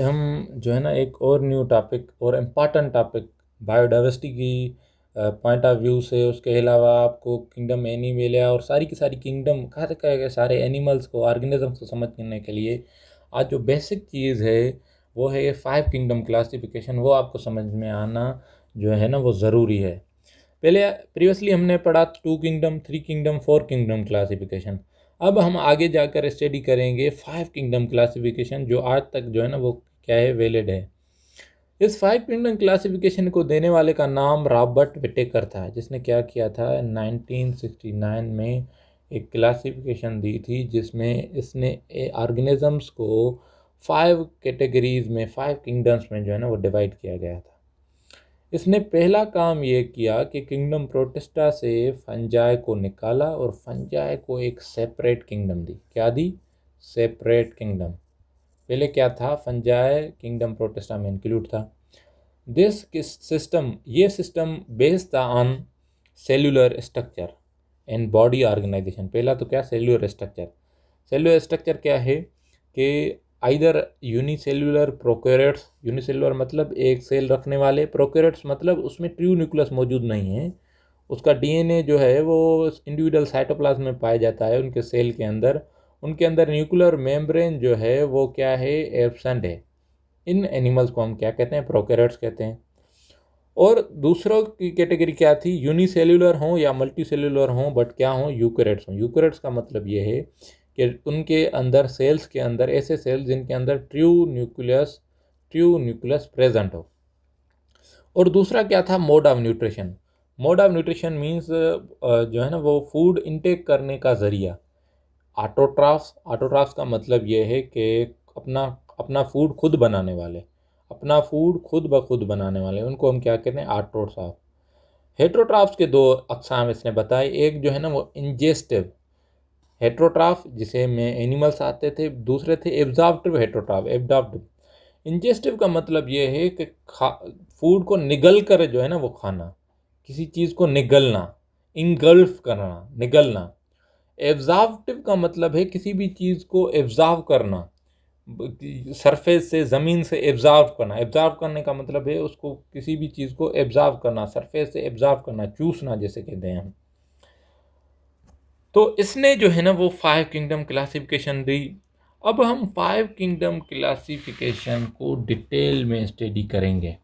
हम जो है ना एक और न्यू टॉपिक और इम्पॉर्टेंट टॉपिक बायोडाइवर्सिटी की पॉइंट ऑफ व्यू से, उसके अलावा आपको किंगडम एनिमेलिया और सारी की सारी किंगडम के सारे एनिमल्स को, ऑर्गेनिजम्स को समझने के लिए आज जो बेसिक चीज़ है वो है ये 5 किंगडम क्लासिफिकेशन। वो आपको समझ में आना जो है ना वो ज़रूरी है। पहले प्रीवियसली हमने पढ़ा 2 किंगडम, 3 किंगडम, 4 किंगडम क्लासिफिकेशन। अब हम आगे जाकर स्टडी करेंगे 5 किंगडम क्लासिफिकेशन, जो आज तक जो है ना वो क्या है, वैलिड है। इस 5 किंगडम क्लासिफिकेशन को देने वाले का नाम रॉबर्ट विटेकर था, जिसने क्या किया था 1969 में एक क्लासिफिकेशन दी थी, जिसमें इसने ऑर्गेनिजम्स को 5 कैटेगरीज में, 5 किंगडम्स में जो है ना वो डिवाइड किया गया था। इसने पहला काम ये किया कि किंगडम प्रोटिस्टा से फंजाई को निकाला और फंजाई को एक सेपरेट किंगडम दी। क्या दी? Separate kingdom. पहले क्या था? फंजाई किंगडम प्रोटिस्टा में इंक्लूड था। दिस सिस्टम, ये सिस्टम बेस्ड था on cellular structure and body organisation. पहला तो क्या? Cellular structure. सेल्यूलर स्ट्रक्चर क्या है कि आइदर यूनिसेल्यूलर प्रोकैरियोट्स, यूनिसेल्यूलर मतलब एक सेल रखने वाले, प्रोकैरियोट्स मतलब उसमें ट्रू न्यूक्लियस मौजूद नहीं है, उसका डीएनए जो है वो इंडिविजुअल साइटोप्लाज्म में पाया जाता है उनके सेल के अंदर। उनके अंदर न्यूक्लियर मेम्ब्रेन जो है वो क्या है, एब्सेंट है। इन एनिमल्स को हम क्या कहते हैं? प्रोकैरियोट्स कहते हैं। और दूसरों की कैटेगरी क्या थी? यूनिसेल्यूलर हों या मल्टी सेल्यूलर हों, बट क्या हों? यूकैरियोट्स हों। यूकैरियोट्स का मतलब ये है कि उनके अंदर, सेल्स के अंदर, ऐसे सेल्स जिनके अंदर ट्रू न्यूक्लियस प्रेजेंट हो। और दूसरा क्या था? Mode of nutrition. Mode of nutrition means जो है ना वो फूड इनटेक करने का ज़रिया। ऑटोट्राफ्स, ऑटोट्राफ्स का मतलब ये है कि अपना अपना फूड खुद बनाने वाले, अपना फूड खुद ब खुद बनाने वाले, उनको हम क्या कहते हैं? ऑटोट्राफ। हेट्रोट्राफ्स के दो अकसाम इसने बताए। एक जो है ना वो इंजेस्टिव हेट्रोट्राफ, जिसे में एनिमल्स आते थे। दूसरे थे एब्जॉर्प्टिव हेट्रोट्राफ, एब्जॉर्प्टिव। इंजेस्टिव का मतलब ये है कि फूड को निगल कर जो है ना वो खाना, किसी चीज़ को निगलना, इंगल्फ करना, निगलना। एब्जॉर्प्टिव का मतलब है किसी भी चीज़ को एब्जॉर्व करना, सरफेस से, ज़मीन से एब्जॉर्व करना। एब्जॉर्व करने का मतलब है उसको, किसी भी चीज़ को एब्जॉर्व करना, सरफेस से एब्जॉर्व करना, चूसना जैसे कहते हैं हम। तो इसने जो है ना वो 5 किंगडम क्लासिफिकेशन दी। अब हम 5 किंगडम क्लासिफिकेशन को डिटेल में स्टडी करेंगे।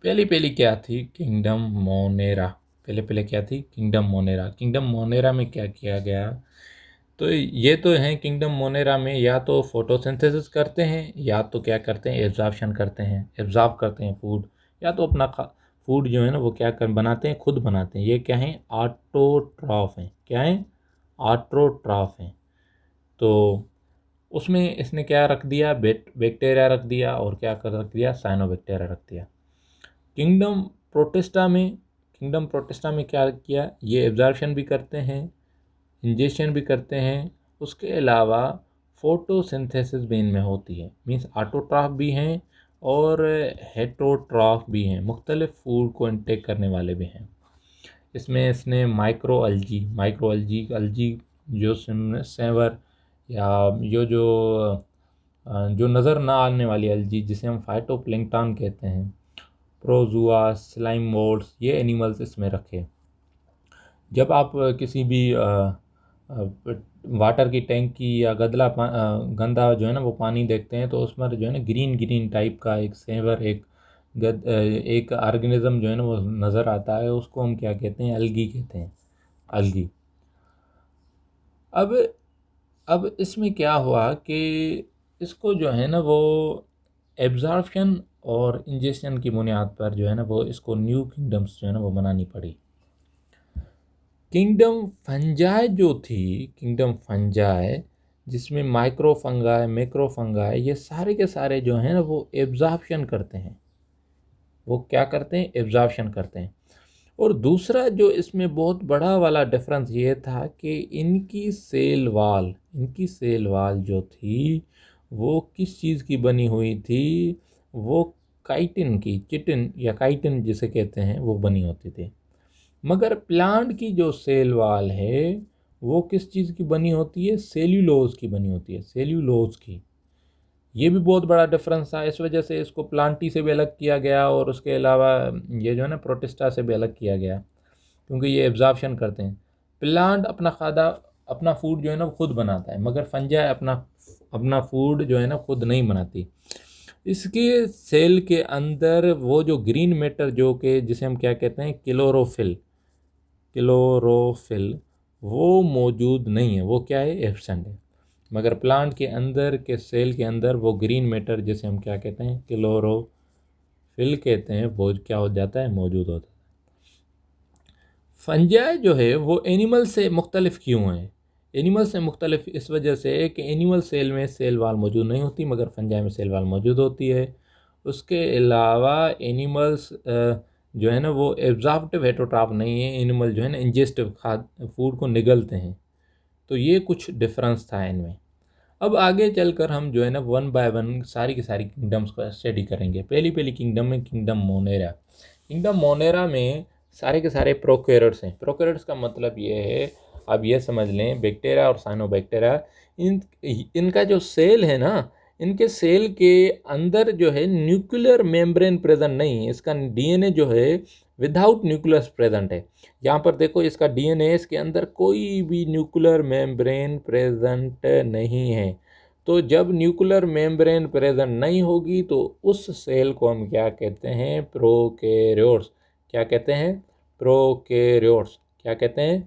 पहली पहली क्या थी? Kingdom Monera. पहले पहले क्या थी? Kingdom Monera. किंगडम मोनेरा में क्या किया गया? तो ये तो हैं किंगडम मोनेरा में, या तो फोटोसिंथेसिस करते हैं, या तो क्या करते हैं? एब्जॉर्प्शन करते हैं, एब्जॉर्ब करते हैं फूड, या तो अपना फूड जो है ना वो क्या कर बनाते हैं? खुद बनाते हैं। ये क्या है? ऑटोट्रॉफ हैं। क्या है? ऑटोट्रॉफ हैं। तो उसमें इसने क्या रख दिया? बैक्टीरिया रख दिया, और क्या कर रख दिया? साइनोबैक्टीरिया रख दिया। किंगडम प्रोटिस्टा में, किंगडम प्रोटिस्टा में क्या किया? ये एब्जॉर्प्शन भी करते हैं, इंजेक्शन भी करते हैं, उसके अलावा फोटोसिंथेसिस भी इनमें होती है। मीन्स ऑटोट्रॉफ भी हैं और हेटरोट्रॉफ भी हैं, मुख्तलिफ फूड को इनटेक करने वाले भी हैं। इसमें इसने माइक्रो अलजी जो सेवर, या जो नज़र ना आने वाली अलजी, जिसे हम फाइटोप्लैंक्टन कहते हैं, प्रोजुआ, स्लाइम मोल्ड्स, ये एनिमल्स इसमें रखे। जब आप किसी भी वाटर की टैंकी या गंदा जो है ना वो पानी देखते हैं, तो उसमें जो है ना ग्रीन ग्रीन टाइप का एक सेवर, एक ऑर्गेनिज्म जो है ना वो नज़र आता है, उसको हम क्या कहते हैं? अलगी कहते हैं, अलगी। अब अब इसमें क्या हुआ कि इसको जो है ना वो एब्जॉर्प्शन और इंजेक्शन की बुनियाद पर जो है ना वो इसको न्यू किंगडम्स जो है ना वो बनानी पड़ी। किंगडम फंजाई जो थी, किंगडम फंजाई, जिसमें माइक्रो फंगाई, मैक्रो फंगाई, ये सारे के सारे जो हैं ना वो एब्जॉर्प्शन करते हैं। वो क्या करते हैं? एब्जॉर्प्शन करते हैं। और दूसरा जो इसमें बहुत बड़ा वाला डिफरेंस ये था कि इनकी सेल वाल जो थी वो किस चीज़ की बनी हुई थी? वो काइटिन की, चिटिन या काइटिन जिसे कहते हैं, वो बनी होती थी। मगर प्लांट की जो सेल वाल है वो किस चीज़ की बनी होती है? सेल्यूलोज की बनी होती है, सेल्यूलोज की। ये भी बहुत बड़ा डिफरेंस था। इस वजह से इसको प्लांटी से भी अलग किया गया और उसके अलावा ये जो है ना प्रोटिस्टा से भी अलग किया गया, क्योंकि ये एब्जॉर्प्शन करते हैं। प्लांट अपना खादा, अपना फूड जो है ना खुद बनाता है, मगर फंजाई अपना अपना फूड जो है ना खुद नहीं बनाती। इसके सेल के अंदर वो जो ग्रीन मैटर जो कि जिसे हम क्या कहते हैं क्लोरोफिल, क्लोरोफिल वो मौजूद नहीं है, वो क्या है एब्सेंट है। मगर प्लांट के अंदर के सेल के अंदर वो ग्रीन मैटर जिसे हम क्या कहते हैं क्लोरोफिल कहते हैं, वो क्या हो जाता है मौजूद होता है। फंजाई जो है वो एनिमल से मुख्तलिफ क्यों है? एनिमल से मुख्तलिफ इस वजह से कि एनिमल सेल में सेल वाल मौजूद नहीं होती, मगर फंजाई में सेल वाल मौजूद होती है। उसके अलावा एनिमल्स जो है ना वो एब्जॉर्प्टिव हेटरोट्रॉफ नहीं है, एनिमल जो है ना इंजेस्टिव खाद फूड को निगलते हैं। तो ये कुछ डिफरेंस था इनमें। अब आगे चलकर हम जो है ना वन बाय वन सारी की सारी किंगडम्स को स्टडी करेंगे। पहली पहली किंगडम में किंगडम मोनेरा। किंगडम मोनेरा में सारे के सारे प्रोकैरियोट्स हैं। प्रोकैरियोट्स का मतलब ये है, आप ये समझ लें बैक्टीरिया और साइनोबैक्टीरिया, इनका जो सेल है ना, इनके सेल के अंदर जो है न्यूक्लियर मेम्ब्रेन प्रेजेंट नहीं है। इसका डीएनए जो है विदाउट न्यूक्लियस प्रेजेंट है। यहाँ पर देखो इसका डीएनए, इसके अंदर कोई भी न्यूक्लियर मेम्ब्रेन प्रेजेंट नहीं है। तो जब न्यूक्लियर मेम्ब्रेन प्रेजेंट नहीं होगी तो उस सेल को हम क्या कहते हैं प्रोकैरियोट्स। क्या कहते हैं प्रोकैरियोट्स। क्या कहते हैं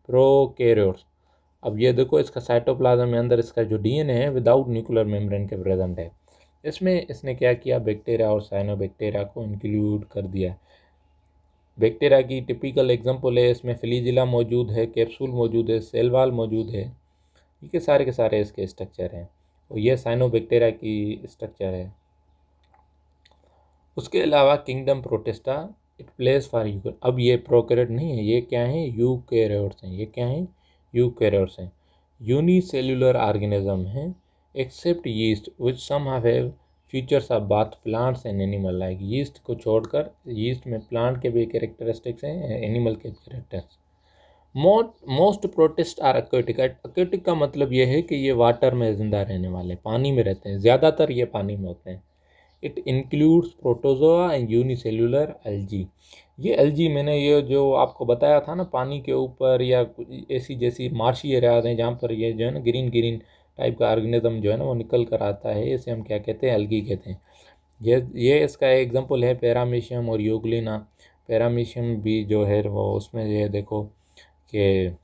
प्रोकैरियोट्स। अब ये देखो इसका साइटोप्लाज्म में अंदर इसका जो डीएनए है विदाउट न्यूक्लियर मेम्ब्रेन के प्रेजेंट है। इसमें इसने क्या किया, बैक्टीरिया और साइनोबैक्टीरिया को इंक्लूड कर दिया। बैक्टीरिया की टिपिकल एग्जांपल है, इसमें फ्लैजिला मौजूद है, कैप्सूल मौजूद है, सेल वॉल मौजूद है। ये सारे के सारे इसके स्ट्रक्चर हैं और ये साइनोबैक्टीरिया की स्ट्रक्चर है। उसके अलावा kingdom protista, it place for you. अब ये प्रोकैरियोट नहीं है, ये क्या है यूकैरियोट्स हैं। ये क्या है यूकैरियोट्स हैं, यूनिसेल्युलर ऑर्गेनिज्म हैं except yeast which some have features of both plants and animal. Like yeast को छोड़कर, यीस्ट में प्लांट के भी कैरेक्टरिस्टिक्स हैं, एनिमल के characters. Most protist are aquatic. Aquatic का मतलब ये है कि ये वाटर में ज़िंदा रहने वाले, पानी में रहते हैं, ज़्यादातर ये पानी में होते हैं। It includes protozoa and unicellular algae. ये एल्जी मैंने ये जो आपको बताया था ना, पानी के ऊपर या ऐसी जैसी मार्शी एरियाज हैं जहाँ पर ये जो है ना ग्रीन ग्रीन टाइप का ऑर्गेनिज्म जो है ना वो निकल कर आता है, इसे हम क्या कहते हैं एल्गी कहते हैं। ये इसका एग्जांपल है पैरामीशियम और यूग्लिना। पैरामीशियम भी जो है वो उसमें ये देखो कि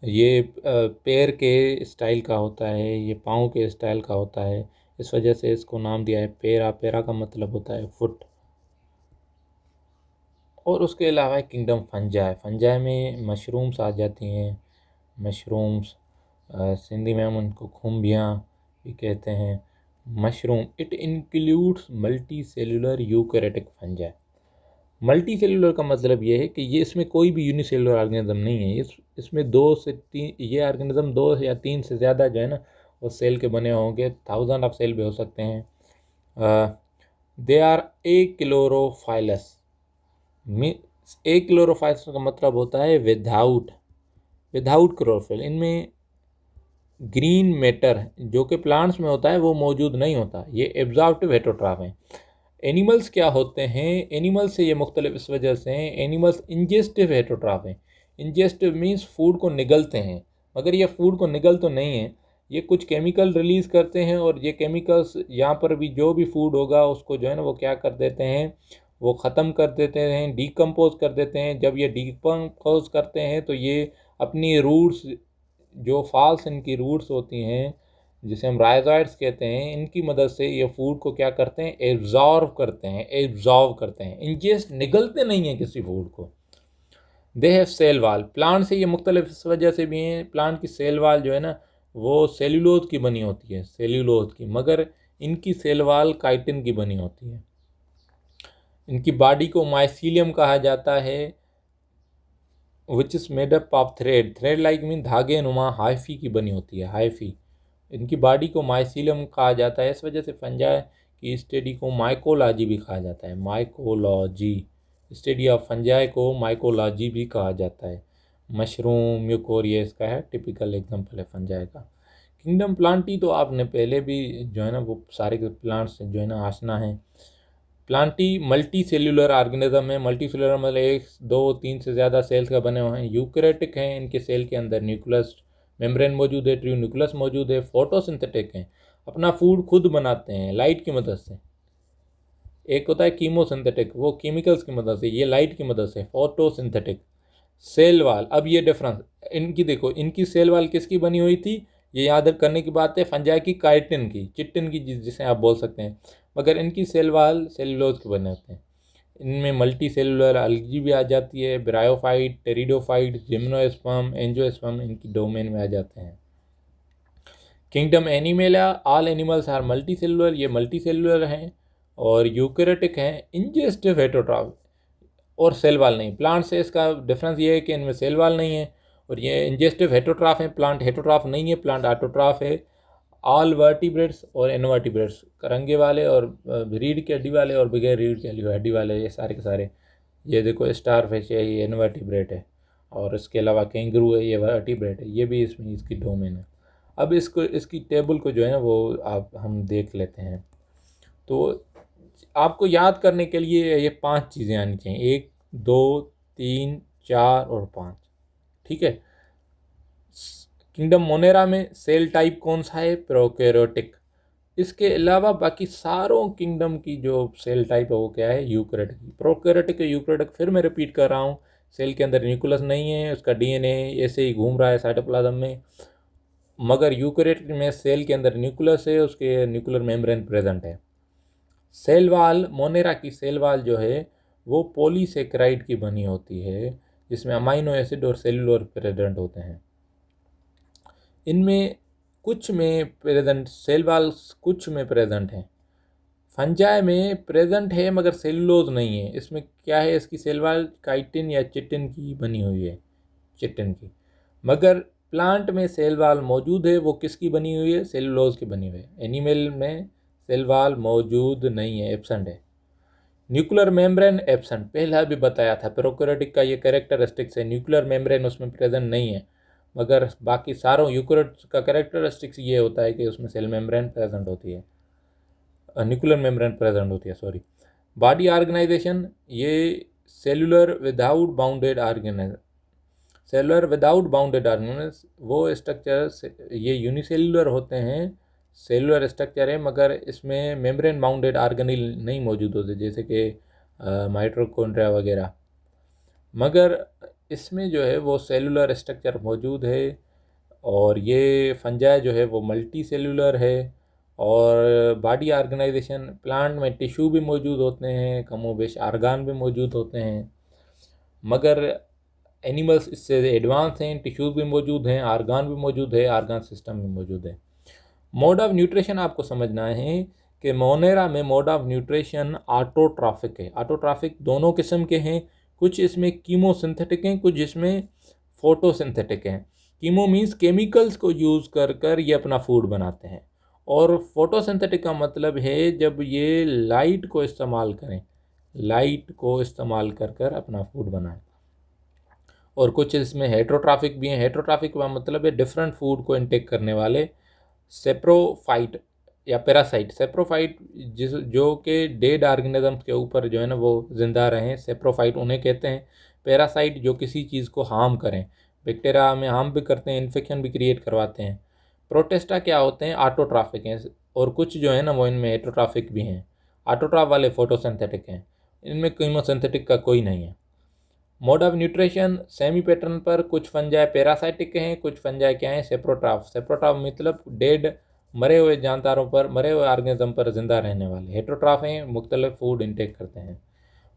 ये पैर के स्टाइल का होता है, ये पाँव के स्टाइल का होता है, इस वजह से इसको नाम दिया है पैरा। पैरा का मतलब होता है फुट। और उसके अलावा किंगडम फंजाई। फंजाई में मशरूम्स आ जाती हैं। मशरूम्स सिंधी में हम उनको खुम्बियाँ भी कहते हैं। Mushroom it includes multi cellular eukaryotic fungi. Multi cellular का मतलब ये है कि ये इसमें कोई भी यूनिसेलुलर ऑर्गेनिज्म नहीं है। इसमें 2 से 3 ये ऑर्गेनिज्म 2 या 3 से ज़्यादा जो है ना वो सेल के बने होंगे, 1000 ऑफ सेल भी हो सकते हैं। They R A chlorophyllous. A chlorophyllous का मतलब होता है विदाउट क्लोरोफिल। इनमें ग्रीन मैटर जो कि प्लांट्स में होता है वो मौजूद नहीं होता। ये एब्जॉर्प्टिव हेटरोट्रॉफ हैं। एनिमल्स क्या होते हैं, एनिमल्स से ये मुख्तलिफ इस वजह से हैं, एनिमल्स इंजेस्टिव हेटरोट्रॉफ हैं। इंजेस्टिव मीन्स फूड को निगलते हैं, मगर ये फूड को निगल तो नहीं है, ये कुछ केमिकल रिलीज़ करते हैं और ये केमिकल्स यहाँ पर भी जो भी फूड होगा उसको जो है ना वो क्या कर देते हैं, वो ख़त्म कर देते हैं, डिकम्पोज कर देते हैं। जब ये डिकम्पोज करते हैं तो ये अपनी रूट्स, जो फॉल्स इनकी रूट्स होती हैं जिसे हम राइजोइड्स कहते हैं, इनकी मदद से ये फूड को क्या करते हैं एब्जॉर्व करते हैं। इंजेस्ट निगलते नहीं हैं किसी फूड को। They have cell wall. Plant से ये मुख्तलिफ इस वजह से भी हैं, प्लांट की सेल वाल जो है ना वो सेल्यूलोज की बनी होती है, सेल्यूलोज की, मगर इनकी सेल वाल काइटिन की बनी होती है। इनकी बॉडी को माइसीलियम कहा जाता है, which is made up of thread like mean धागे नुमा हाइफी की बनी होती है, हाइफी। इनकी बॉडी को माइसीलियम कहा जाता है, इस वजह से फंजाई की स्टडी को माइकोलॉजी भी कहा जाता है। माइकोलॉजी, स्टडी ऑफ फंजाई को माइकोलॉजी भी कहा जाता है। मशरूम यूकोरिया इसका है टिपिकल एग्जांपल है फंजाई का। किंगडम प्लांटी तो आपने पहले भी जो है ना वो सारे के प्लांट्स जो है ना आसना है। प्लांटी मल्टी सेल्यूलर ऑर्गेनिज्म है। मल्टी सेल्यूलर मतलब एक दो तीन से ज़्यादा सेल्स का बने हुए हैं। यूकैरियोटिक हैं, इनके सेल के अंदर न्यूक्लियस मेम्ब्रेन मौजूद है, ट्रू न्यूक्लियस मौजूद है। फोटोसिंथेटिक हैं, अपना फूड खुद बनाते हैं लाइट की मदद से। एक होता है कीमोसिंथेटिक, वो केमिकल्स की मदद से, ये लाइट की मदद से। फोटोसिंथेटिक। सेल वाल, अब ये डिफरेंस इनकी देखो, इनकी सेल वाल किसकी बनी हुई थी, ये याद करने की बात है, फंजाई की, काइटिन की, चिटिन की, जिसे आप बोल सकते हैं। मगर इनकी सेल वाल सेलुलोज के बने होते हैं। इनमें मल्टी सेलुलर अलगी भी आ जाती है, ब्रायोफाइट, टेरिडोफाइट, जिम्नोस्पर्म, एंजियोस्पर्म इनकी डोमेन में आ जाते हैं। Kingdom animalia, all animals are multicellular, ये मल्टी सेलुलर हैं और यूकैरियोटिक हैं, इंजेस्टिव हेटरोट्रॉफ और सेल वाल नहीं। प्लांट से इसका डिफरेंस ये है कि इनमें सेल वाल नहीं है और ये इंजेस्टिव हेटरोट्रॉफ है। प्लांट हेटरोट्रॉफ नहीं है, प्लांट ऑटोट्रॉफ है। ऑल वर्टिब्रेट्स और इनवर्टिब्रेट्स, करंगे वाले और रीढ़ की हड्डी वाले और बगैर रीढ़ की हड्डी वाले, ये सारे के सारे। ये देखो स्टार फिश है, ये इनवर्टिब्रेट है। और इसके अलावा कैंगरू है, ये वर्टिब्रेट है, ये भी इसमें इसकी डोमेन है। अब इसको इसकी टेबल को जो है ना वो आप हम देख लेते हैं। तो आपको याद करने के लिए ये 5 चीज़ें आनी चाहिए, 1 2 3 4 और 5। ठीक है। किंगडम मोनेरा में सेल टाइप कौन सा है, प्रोकैरियोटिक। इसके अलावा बाकी सारों किंगडम की जो सेल टाइप है वो क्या है, यूकैरियोटिक। प्रोकैरियोटिक यूकैरियोटिक फिर मैं रिपीट कर रहा हूँ, सेल के अंदर न्यूक्लियस नहीं है, उसका डीएनए ऐसे ही घूम रहा है साइटोप्लाज्म में। मगर यूकैरियोटिक में सेल के अंदर न्यूक्लियस है, उसके न्यूक्लियर मेम्ब्रेन प्रेजेंट है। सेल वाल, मोनेरा की सेल वाल जो है वो पॉलीसेकेराइड की बनी होती है, जिसमें अमाइनो एसिड और सेलुलोज प्रेजेंट होते हैं। इनमें कुछ में प्रेजेंट सेल वाल, कुछ में प्रेजेंट है। फंजाई में प्रेजेंट है मगर सेलुलोज नहीं है। इसमें क्या है, इसकी सेल वाल काइटिन या चिटिन की बनी हुई है, चिटिन की। मगर प्लांट में सेल वाल मौजूद है, वो किसकी बनी हुई है, सेलुलोज की बनी हुई है। एनिमल में सेल वाल मौजूद नहीं है, एब्सेंट है। न्यूक्लियर मेम्ब्रेन एब्सेंट, पहला भी बताया था, प्रोकैरियोटिक का ये कैरेक्टरिस्टिक्स है, न्यूक्लियर मेम्ब्रेन उसमें प्रेजेंट नहीं है। मगर बाकी सारों यूकैरियोट्स का कैरेक्टरिस्टिक्स ये होता है कि उसमें सेल मेम्ब्रेन प्रेजेंट होती है, न्यूक्लियर मेम्ब्रेन प्रेजेंट होती है, सॉरी। बॉडी ऑर्गेनाइजेशन, ये cellular without bounded organise, cellular without bounded organise, वो स्ट्रक्चर ये यूनिसेलुलर होते हैं, सेलुलर स्ट्रक्चर है, मगर इसमें मेम्ब्रेन बाउंडेड ऑर्गेनेल नहीं मौजूद होते, जैसे कि माइटोकॉन्ड्रिया वगैरह। मगर इसमें जो है वो सेलुलर स्ट्रक्चर मौजूद है। और ये फंजाई जो है वो मल्टी सेलुलर है। और बॉडी ऑर्गेनाइजेशन, प्लांट में टिश्यू भी मौजूद होते हैं, कमोबेश आर्गान भी मौजूद होते हैं। मगर एनिमल्स इससे एडवांस हैं, टिश्यूज़ भी मौजूद हैं, आर्गान भी मौजूद है, आर्गान सिस्टम भी मौजूद है। मोड ऑफ न्यूट्रिशन आपको समझना है कि मोनेरा में मोड ऑफ न्यूट्रिशन ऑटोट्रॉफिक है। ऑटोट्रॉफिक दोनों किस्म के हैं, कुछ इसमें कीमोसिंथेटिक हैं, कुछ इसमें फोटोसिंथेटिक हैं। कीमो मीन्स केमिकल्स को यूज़ कर कर ये अपना फूड बनाते हैं, और फोटोसिंथेटिक का मतलब है जब ये लाइट को इस्तेमाल करें, लाइट को इस्तेमाल कर कर अपना फूड बनाएं। और कुछ इसमें हेट्रोट्राफिक भी हैं। हेट्रोट्राफिक का मतलब है डिफरेंट फूड को इनटेक करने वाले। सेप्रोफाइट या पैरासाइट, सेप्रोफाइट जो कि डेड ऑर्गेनिजम्स के ऊपर जो है ना वो जिंदा रहें, सेप्रोफाइट उन्हें कहते हैं। पैरासाइट जो किसी चीज़ को हार्म करें, बैक्टीरिया में हार्म भी करते हैं, इन्फेक्शन भी क्रिएट करवाते हैं। प्रोटेस्टा क्या होते हैं, ऑटोट्राफिक हैं, और कुछ जो है ना वो इनमें हेट्रोट्राफिक भी हैं। ऑटोट्राफ वाले फोटोसिंथेटिक हैं, इनमें कीमोसिंथेटिक का कोई नहीं है। Mode of nutrition semi pattern पर, कुछ फंजाई पैरासाइटिक हैं, कुछ फंजाई क्या हैं, सेप्रोट्राफ। सेप्रोट्राफ मतलब डेड, मरे हुए जानदारों पर, मरे हुए ऑर्गेनिज्म पर जिंदा रहने वाले। हेट्रोट्राफ हैं, मुख्तलिफ फूड इंटेक करते हैं।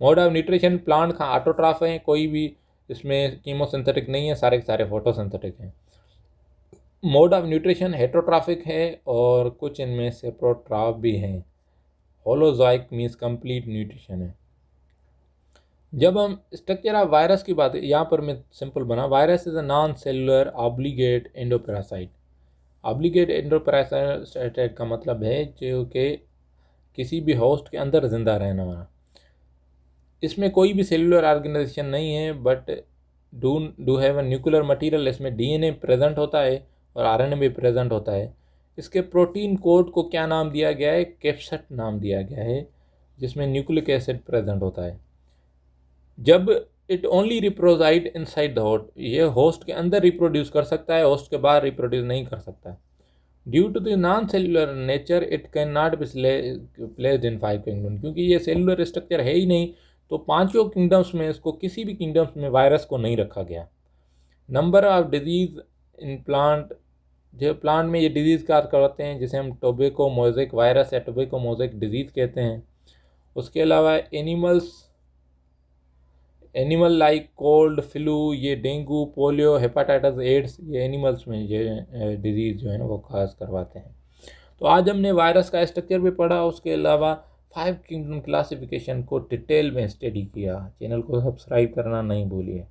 मोड ऑफ न्यूट्रिशन प्लांट का ऑटोट्राफ हैं, कोई भी इसमें कीमोसिंथेटिक नहीं है, सारे के सारे फोटोसिंथेटिक हैं। मोड ऑफ न्यूट्रिशन हेट्रोट्राफिक है और कुछ इनमें सेप्रोट्राफ भी हैं। होलोजोइक मीन्स कंप्लीट न्यूट्रिशन है। जब हम स्ट्रक्चर ऑफ वायरस की बात, यहाँ पर मैं सिंपल बना, virus is a non cellular obligate endoparasite. Obligate endoparasite का मतलब है जो कि किसी भी होस्ट के अंदर जिंदा रहने वाला। इसमें कोई भी सेलुलर ऑर्गेनाइजेशन नहीं है, but do have a nuclear material, इसमें डीएनए प्रेजेंट होता है और आरएनए भी प्रेजेंट होता है। इसके प्रोटीन कोड को क्या नाम दिया गया है? कैप्सेट नाम दिया गया है, जिसमें न्यूक्लिक एसिड प्रेजेंट होता है। जब it only reproduces inside the host, ये होस्ट के अंदर रिप्रोड्यूस कर सकता है, होस्ट के बाहर रिप्रोड्यूस नहीं कर सकता। Due to the non cellular nature it can not be placed in 5 kingdom, क्योंकि ये सेलुलर स्ट्रक्चर है ही नहीं, तो पांचों किंगडम्स में इसको, किसी भी किंगडम्स में वायरस को नहीं रखा गया। Number of disease in plant, जो प्लांट में ये डिजीज़ का करते हैं, जिसे हम टोबैको मोज़ेक वायरस या टोबैको मोज़ेक डिजीज़ कहते हैं। उसके अलावा एनिमल लाइक कोल्ड, फ्लू, ये डेंगू, पोलियो, हेपाटाइटिस, एड्स, ये एनिमल्स में ये डिजीज़ जो है ना वो खास करवाते हैं। तो आज हमने वायरस का स्ट्रक्चर भी पढ़ा, उसके अलावा 5 किंगडम क्लासिफिकेशन को डिटेल में स्टडी किया। चैनल को सब्सक्राइब करना नहीं भूलिए।